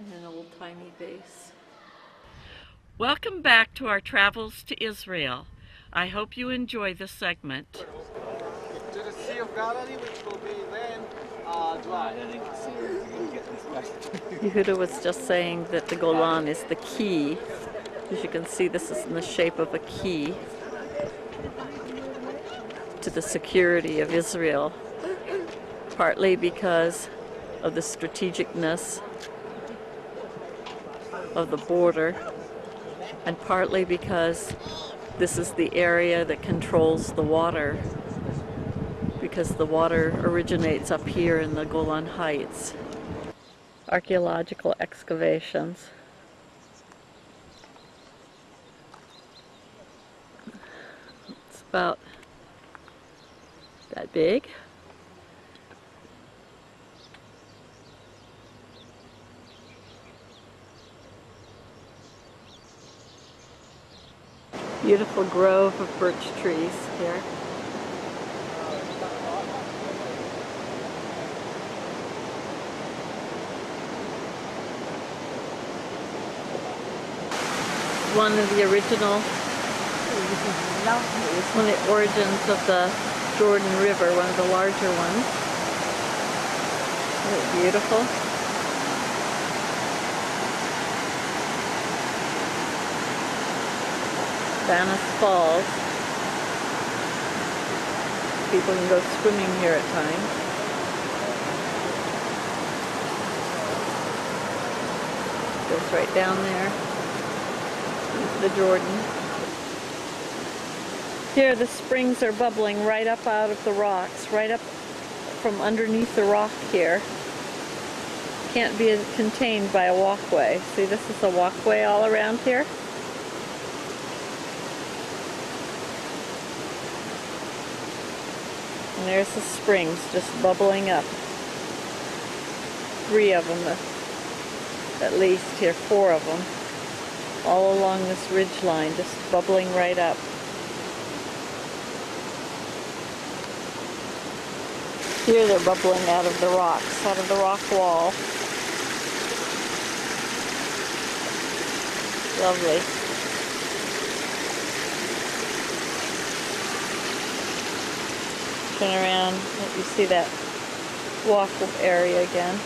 and an old-timey base. Welcome back to our travels to Israel. I hope you enjoy this segment. To the Sea of Galilee, which will be then dry. Yehuda was just saying that the Golan is the key. As you can see, this is in the shape of a key to the security of Israel, partly because of the strategicness of the border, and partly because this is the area that controls the water, because the water originates up here in the Golan Heights. Archaeological excavations. It's about that big. Beautiful grove of birch trees here. One of the original, one of the origins of the Jordan River, one of the larger ones. Isn't it beautiful? Bannis Falls. People can go swimming here at times. Goes right down there into the Jordan. Here the springs are bubbling right up out of the rocks, right up from underneath the rock here. Can't be contained by a walkway. See, this is a walkway all around here. And there's the springs just bubbling up. 3 of them, at least here, 4 of them, all along this ridge line, just bubbling right up. Here they're bubbling out of the rocks, out of the rock wall. Lovely. Turn around, let you see that walk area again.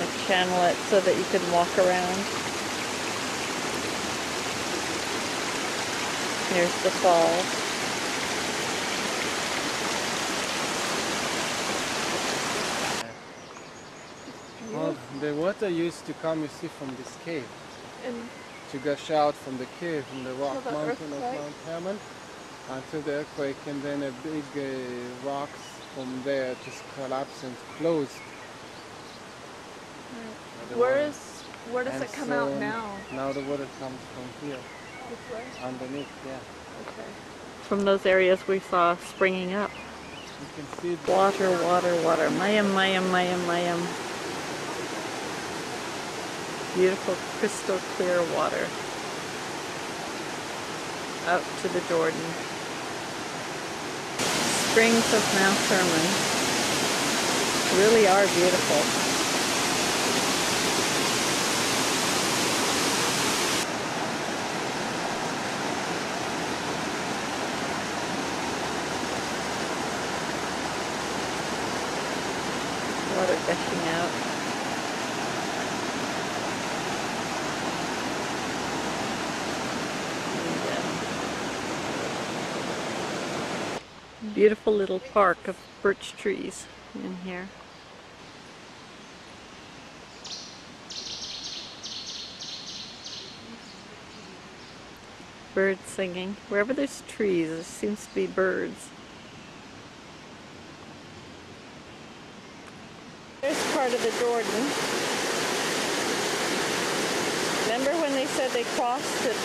And channel it so that you can walk around. Here's the falls. Well, the water used to come, you see, from this cave. And to gush out from the cave, from the rock mountain of Mount Hermon, until the earthquake, and then a big rocks from there just collapsed and closed. Right. Where does it come out now? Now the water comes from here. This way? Underneath, yeah. Okay. From those areas we saw springing up. You can see the Water, water, water. Mayim, mayim, mayim, mayim. Beautiful, crystal clear water. Out to the Jordan. Springs of Mount Hermon really are beautiful. Water gushing out. And, beautiful little park of birch trees in here. Birds singing. Wherever there's trees, there seems to be birds. There's part of the Jordan. Remember when they said they crossed at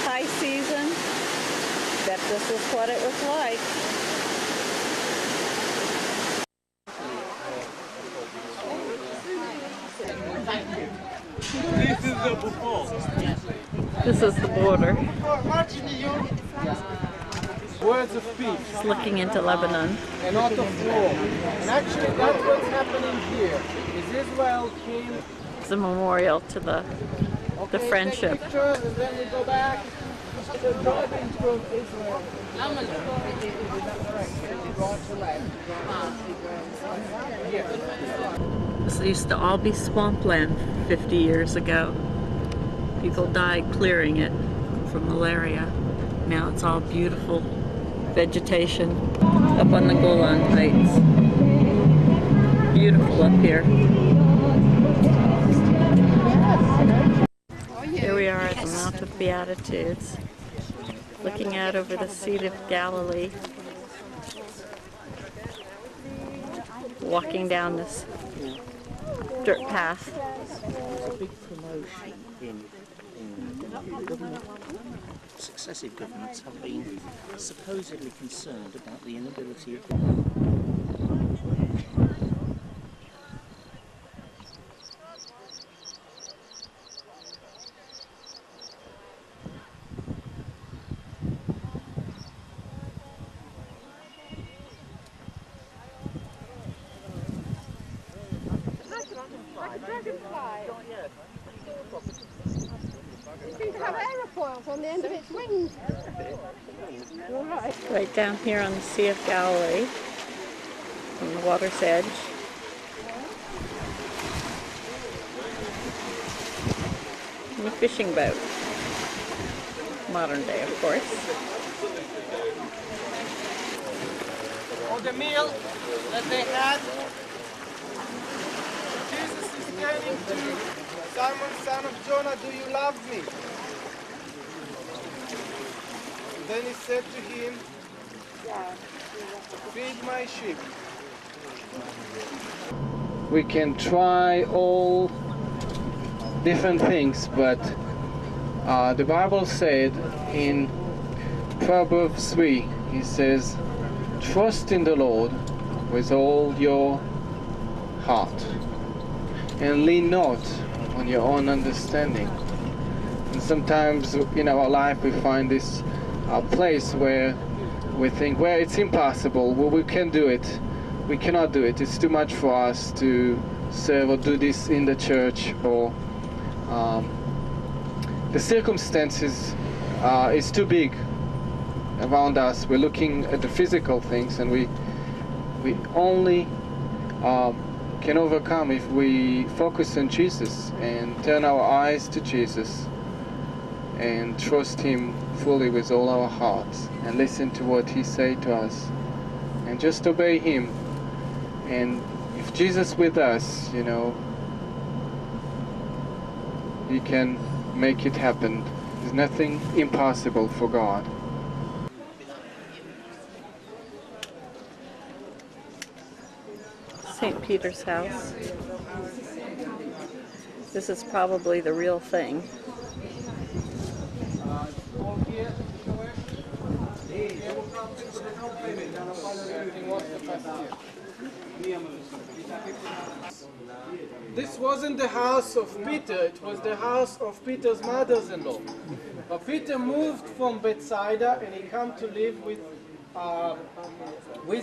high season? Bet this is what it was like. This is the border. words of peace. It's looking into Lebanon. And not of war. And actually that's what's happening here. Is Israel came. It's a memorial to the friendship. Take pictures and then we go back. So driving from Israel. This used to all be swampland 50 years ago. People died clearing it from malaria. Now it's all beautiful vegetation up on the Golan Heights. Beautiful up here. Here we are at the Mount of Beatitudes, looking out over the Sea of Galilee, walking down this dirt path. There's a big promotion in government. Successive governments have been supposedly concerned about the inability of on the end of its wings. Right down here on the Sea of Galilee, on the water's edge. And a fishing boat. Modern day, of course. Or the meal that they had. Jesus is turning to Simon, son of Jonah, do you love me? Then he said to him, feed my sheep. We can try all different things, but the Bible said in Proverbs 3, he says, trust in the Lord with all your heart and lean not on your own understanding. And sometimes in our life we find this place where we think, well, it's impossible, well, we can do it, we cannot do it, it's too much for us to serve or do this in the church, or the circumstances is too big around us. We're looking at the physical things, and we only can overcome if we focus on Jesus and turn our eyes to Jesus and trust Him fully with all our hearts and listen to what He says to us and just obey Him. And if Jesus with us, you know, He can make it happen. There's nothing impossible for God. St. Peter's house. This is probably the real thing. This wasn't the house of Peter, it was the house of Peter's mother-in-law. But Peter moved from Bethsaida and he came to live with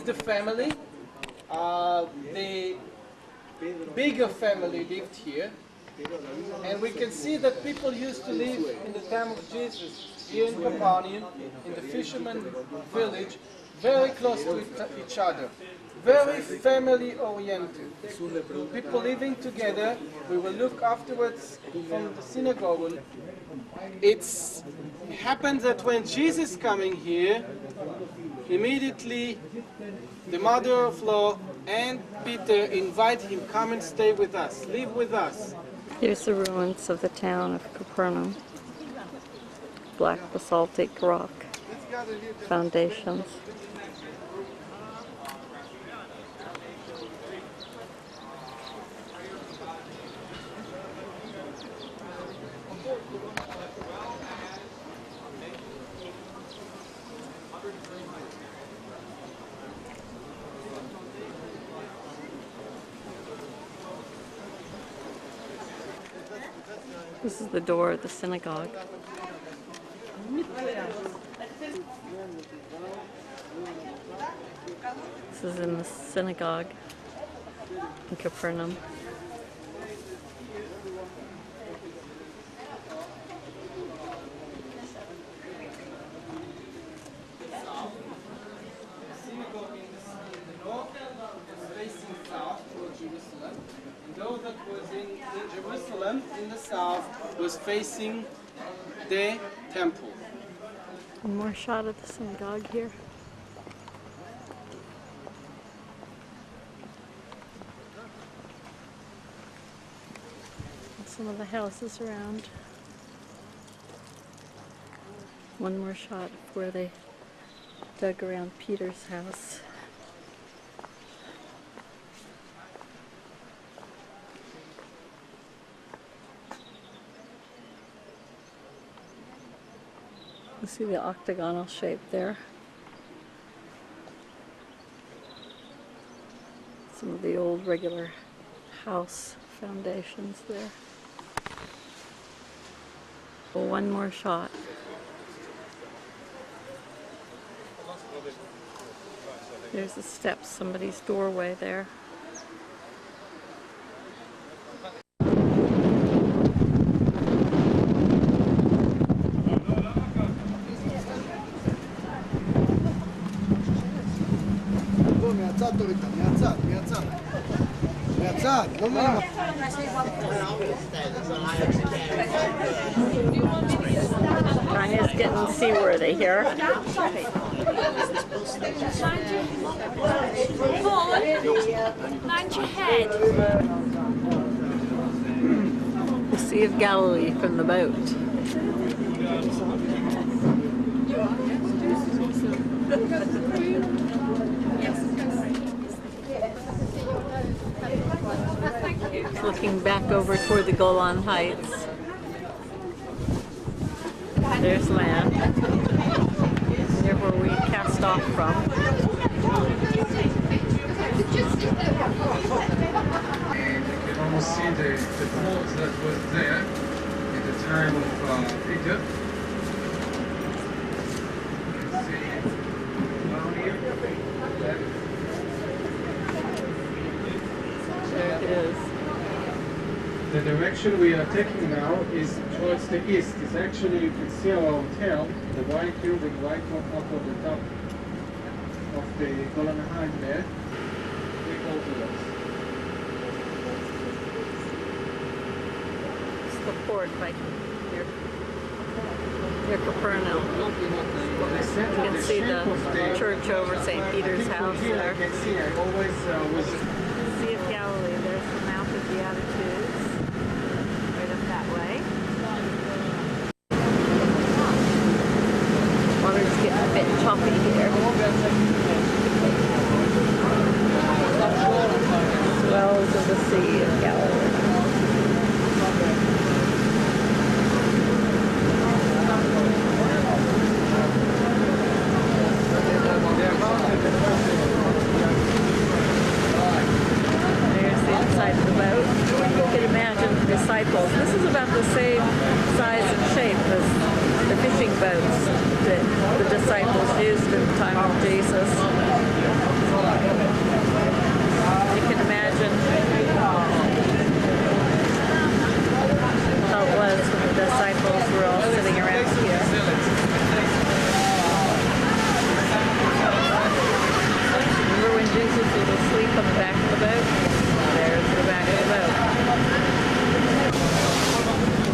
the family. The bigger family lived here. And we can see that people used to live in the time of Jesus here in Capernaum, in the fisherman village, very close to each other. Very family-oriented. People living together. We will look afterwards from the synagogue. It happens that when Jesus is coming here, immediately the mother-in-law and Peter invite him, come and stay with us, live with us. Here's the ruins of the town of Capernaum. Black basaltic rock foundations. This is the door of the synagogue. This is in the synagogue in Capernaum. Those that was in Jerusalem, in the south, was facing the temple. One more shot of the synagogue here. And some of the houses around. One more shot of where they dug around Peter's house. You see the octagonal shape there. Some of the old regular house foundations there. Well, one more shot. There's the steps, somebody's doorway there. Tanya's getting seaworthy here. Mind your head. The Sea of Galilee from the boat. Looking back over toward the Golan Heights. There's land. There where we cast off from. You can almost see the fault that was there at the time of Peter. You can see it down here. There it is. The direction we are taking now is towards the east. It's actually, you can see our hotel, the white building right up on the top of the Golan Heights there. We go to us. It's the port right here. Near Capernaum. You can see the church over St. Peter's house there. You can see I always was. Sea of Galilee. There's the Mount of Beatitudes. Right up that way. Water's getting a bit choppy here. Swells of the Sea of Galilee. There's the inside of the boat. You can imagine the disciples. This is about the same size and shape as the fishing boats that the disciples used in the time of Jesus. You can imagine how it was when the disciples were all sitting around here. Remember when Jesus was asleep on the back of the boat? There's the back of the boat.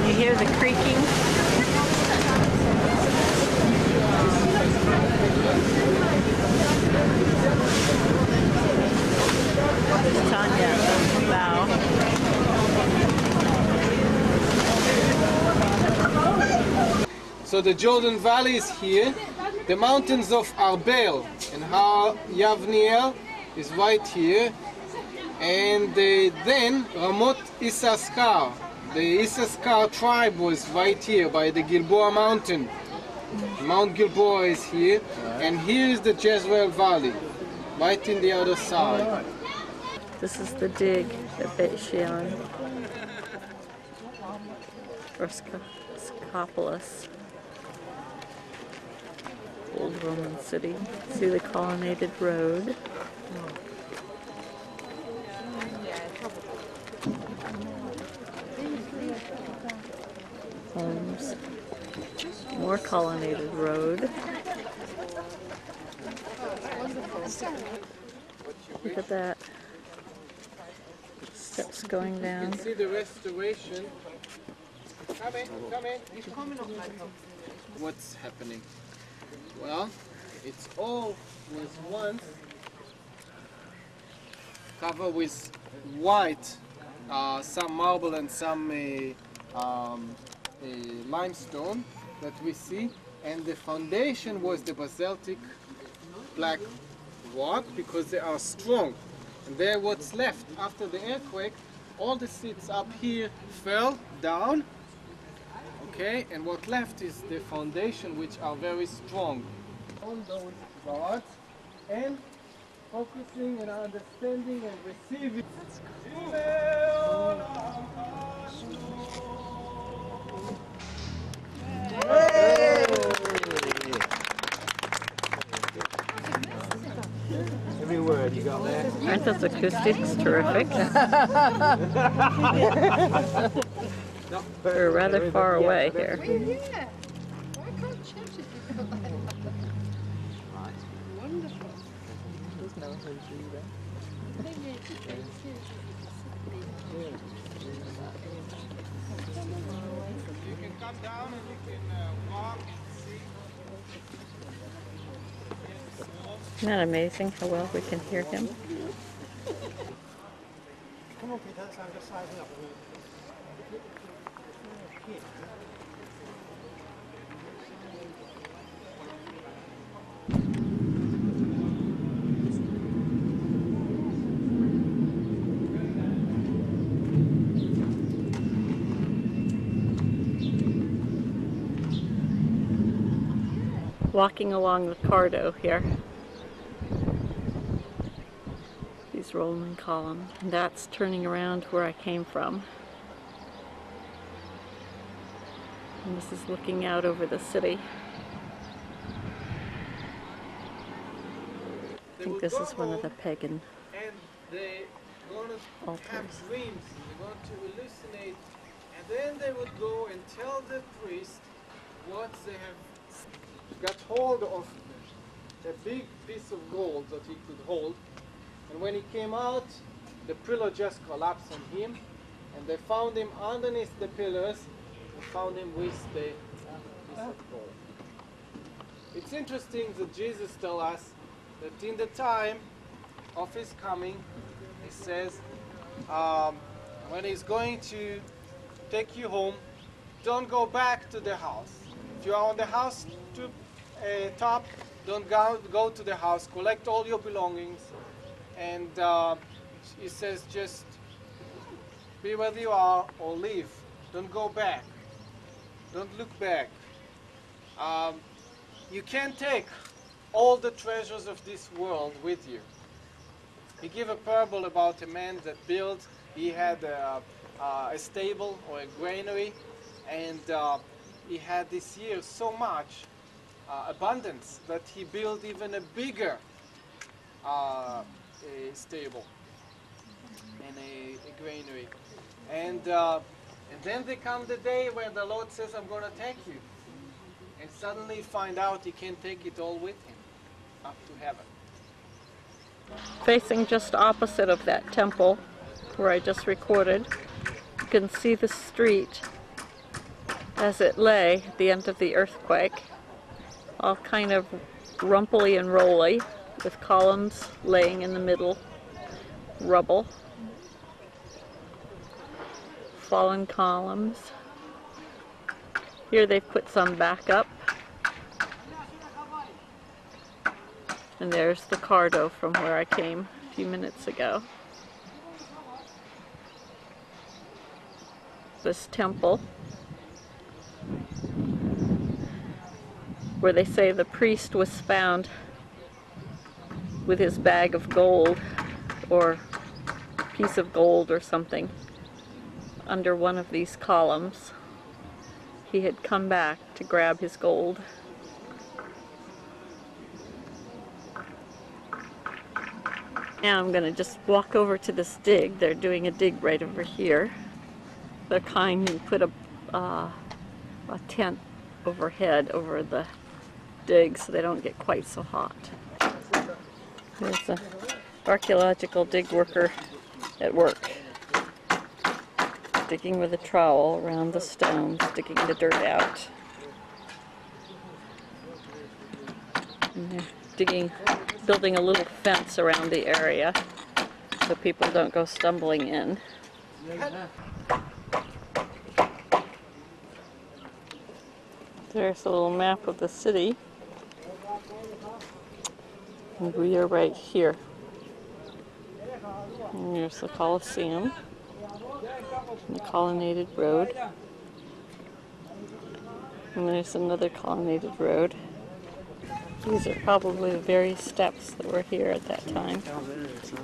You hear the creaking? There's Tanya on the bow. So the Jordan Valley is here. The mountains of Arbel and Har Yavniel is right here. And then Ramot Issachar. The Issachar tribe was right here by the Gilboa mountain. Mount Gilboa is here. And here is the Jezreel Valley, right in the other side. This is the dig at Beit Shean. Or Scopolis. Old Roman city. See the colonnaded road. Homes. More colonnaded road. Look at that. Steps going You down. can see the restoration. Come in, come in. What's happening? Well, it's all was once covered with white, some marble and some limestone that we see, and the foundation was the basaltic black rock because they are strong. And there what's left after the earthquake, all the seats up here fell down, okay, and what left is the foundation, which are very strong. On those parts and focusing and understanding and receiving. Every word you got there. Aren't those acoustics terrific? We're rather far away here. Yeah. Why can't churches be built like that? Wonderful. There's no history there. You can come down and you can walk and see. Isn't that amazing how well we can hear him? Come on, Peter, that's how I'm just sizing up. Walking along the corridor here. These Roman columns. And that's turning around where I came from. And this is looking out over the city. I think this is one of the pagan And they're going to altars. have dreams, they're going to hallucinate, and then they would go and tell the priest what they have got hold of, a big piece of gold that he could hold. And when he came out, the pillar just collapsed on him, and they found him underneath the pillars and found him with the piece of gold. It's interesting that Jesus tells us that in the time of his coming, he says, when he's going to take you home, don't go back to the house. If you are on the house top, don't go to the house, collect all your belongings, and he says just be where you are or leave. Don't go back. Don't look back. You can't take all the treasures of this world with you. He gave a parable about a man that built, he had a stable or a granary, and he had this year so much abundance that he built even a bigger stable and a granary. And then there comes the day where the Lord says, I'm going to take you. And suddenly find out he can't take it all with him up to heaven. Facing just opposite of that temple where I just recorded, you can see the street as it lay at the end of the earthquake, all kind of rumply and rolly, with columns laying in the middle, rubble, fallen columns. Here they've put some back up. And there's the Cardo from where I came a few minutes ago. This temple, where they say the priest was found with his bag of gold or piece of gold or something under one of these columns. He had come back to grab his gold. Now I'm going to just walk over to this dig. They're doing a dig right over here. They're kind and put a tent overhead over the dig so they don't get quite so hot. There's an archaeological dig worker at work, digging with a trowel around the stones, digging the dirt out. And they're digging, building a little fence around the area so people don't go stumbling in. There's a little map of the city. And we are right here. And there's the Colosseum, and the colonnaded road. And there's another colonnaded road. These are probably the very steps that were here at that time.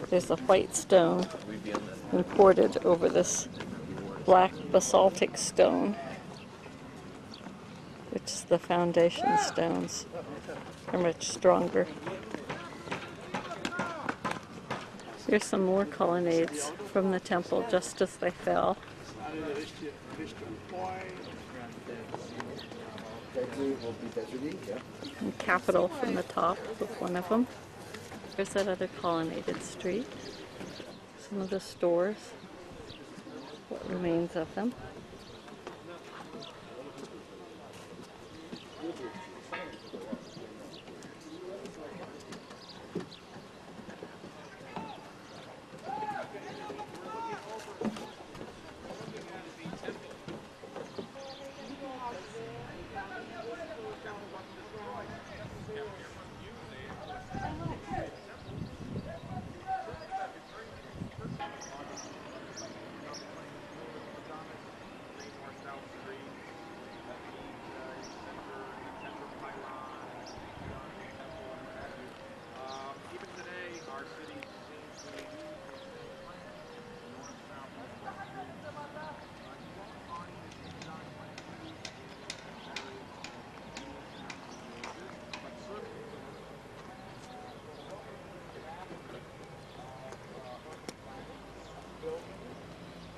There's a white stone imported over this black basaltic stone, which is the foundation stones. They're much stronger. Here's some more colonnades from the temple just as they fell. And Capitol from the top of one of them. There's that other colonnaded street. Some of the stores, what remains of them.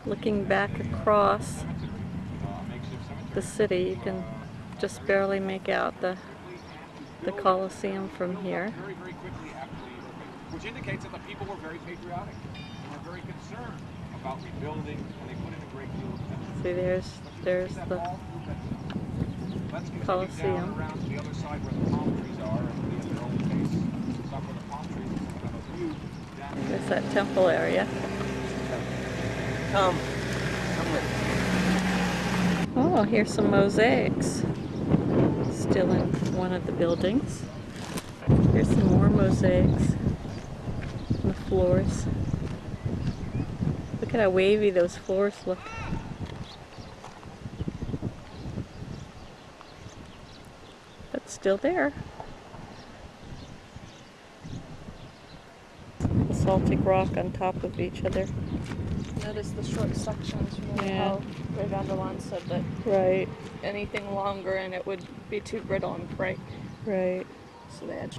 Looking back across the city, you can just barely make out the Colosseum from here. Which indicates that the people were very patriotic and were very concerned about rebuilding, and they put in a great deal of effort. See, there's the Colosseum. Around to the other side where the palm trees are, and we have their own face. Stop where the palm trees are, so we have a view down. There's that temple area. Come with me. Oh, here's some mosaics. Still in one of the buildings. Here's some more mosaics on the floors. Look at how wavy those floors look. But still there. Basaltic rock on top of each other. Notice the short sections. Remember how Ray Vanderlaan said that Right, anything longer and it would be too brittle and break. right. So they had.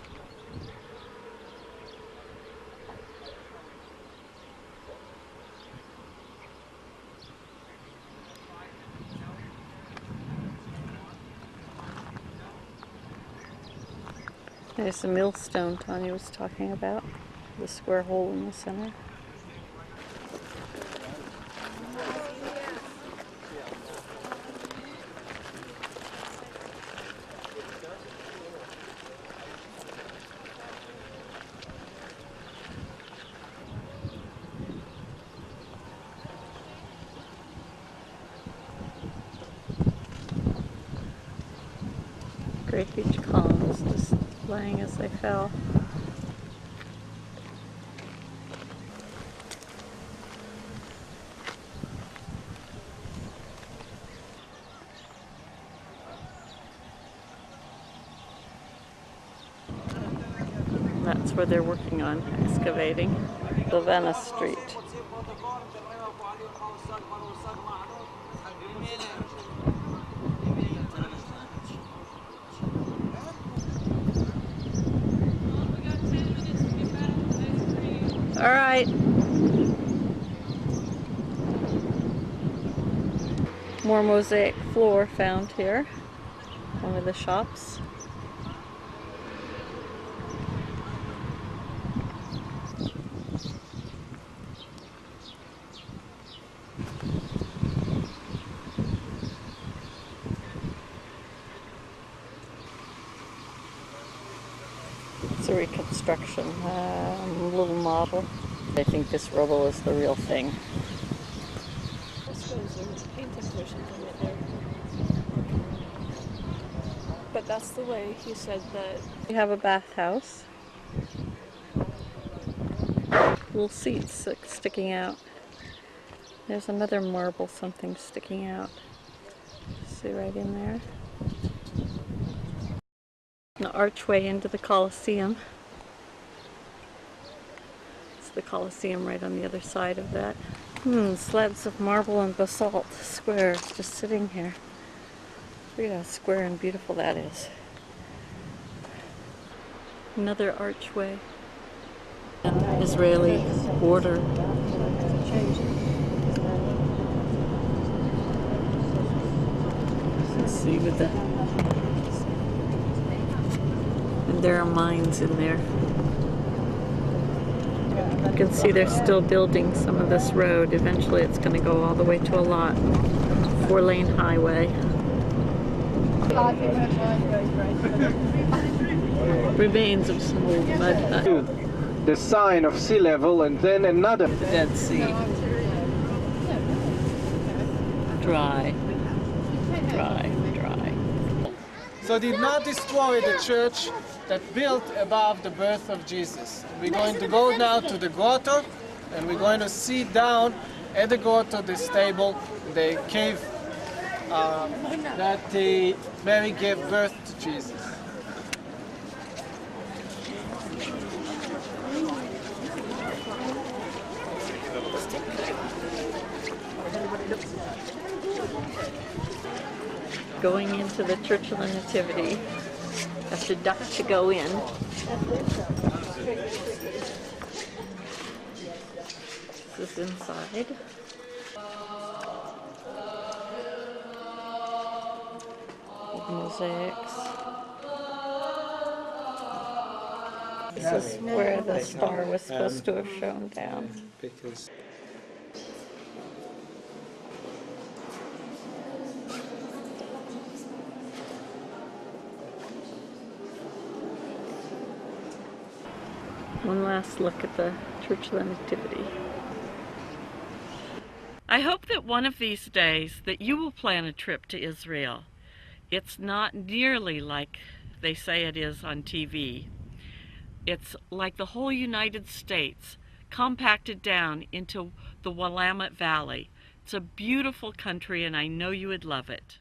There's the millstone Tanya was talking about, the square hole in the center. Great huge columns just laying as they fell. That's where they're working on excavating Ravenna Street. right. More mosaic floor found here. One of the shops. It's a reconstruction, little model. I think this rubble is the real thing. I suppose there's paintings or something right there. But that's the way he said that. We have a bathhouse. Little seats sticking out. There's another marble something sticking out. See right in there. An archway into the Colosseum. It's the Colosseum right on the other side of that. Slabs of marble and basalt square just sitting here. Look at how square and beautiful that is. Another archway. And Israeli border. Let's see with the... And there are mines in there. You can see they're still building some of this road. Eventually it's going to go all the way to a lot. 4-lane highway. Remains of some old mud hut. The sign of sea level and then another. The Dead Sea. Dry. Dry, dry. So did not destroy the church that built above the birth of Jesus. We're going to go now to the grotto and we're going to see down at the grotto, the stable, the cave that Mary gave birth to Jesus. Going into the Church of the Nativity. Have to duck to go in. This is inside. Mosaics. This is where the star was supposed to have shone down. Because One last look at the Church of the Nativity. I hope that one of these days that you will plan a trip to Israel. It's not nearly like they say it is on TV. It's like the whole United States compacted down into the Willamette Valley. It's a beautiful country and I know you would love it.